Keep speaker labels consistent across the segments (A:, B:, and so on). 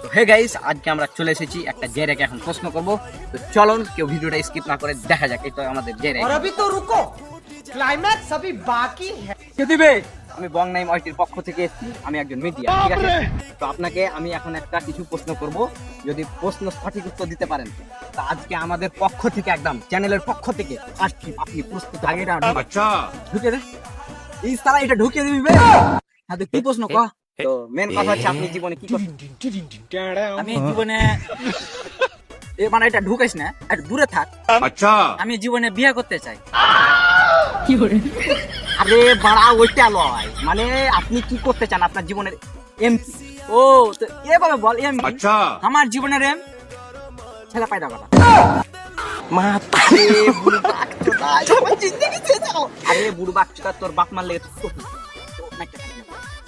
A: তো hey guys, আজকে আমরা চলে এসেছি একটা জেরেকে এখন প্রশ্ন করব। তো চলুন কেউ ভিডিওটা স্কিপ না করে দেখা যাক। এই তো আমাদের জেরে।
B: और अभी तो रुको, क्लाइमैक्स अभी बाकी है।
A: কে দিবে? আমি বং নাইম ওয়াইটির পক্ষ থেকে এসেছি, আমি একজন মিডিয়া, ঠিক আছে? তো আপনাকে আমি এখন একটা কিছু প্রশ্ন করব, যদি প্রশ্ন সঠিক উত্তর দিতে পারেন তা আজকে আমাদের পক্ষ থেকে একদম চ্যানেলের পক্ষ থেকে ফার্স্ট ট্রিপ আপনি প্রস্তুত? আগে এটা
C: अच्छा
A: ঢুকে দে, এই সালা এটা ঢুকে দিবি বে। হ্যাঁ, তো কি প্রশ্ন কহ? তো মেন কথা হচ্ছে আপনি জীবনে কি করতে?
D: আমি জীবনে
A: মানে এটা ঢুকাইস না, একটু দূরে থাক।
C: अच्छा
D: আমি জীবনে বিয়ে করতে চাই।
A: আরে বাড়া, ওইটা লয়, মানে আপনি কি করতে চান আপনার জীবনের এম? ও তো এভাবে বল, এম
C: अच्छा
D: আমার জীবনের এম
A: ছেলে পায়দা কথা। আরে বুড়ো বাচ্চা, আমার জিন্দেগি শেষ যাও। আরে বুড়ো বাচ্চা, তোর বাপ মার লেগে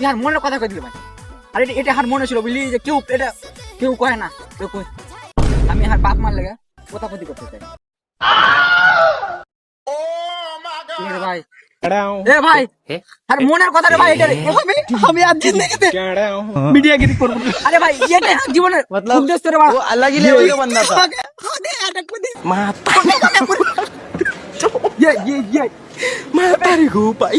A: ইয়ার মনের কথা কই দিল ভাই। আরে এটা হার মনে ছিল বুঝলি, যে কেউ এটা কেউ কয় না, কেউ কই আমি হার বাপ মার লেগে কোথাপতি করতে চাই। এ ভাই, এ ভাই, আর মনের কথা রে ভাই, এটা এভাবে আমি আর জিন্দেগিতে মিডিয়াগিরি করব না। আরে ভাই, এটা জীবনের উদ্দেশ্য রে ভাই,
B: वो अलग ही लेवल का बंदा था।
A: আরে এটা কই দে ये माता रे गो भाई।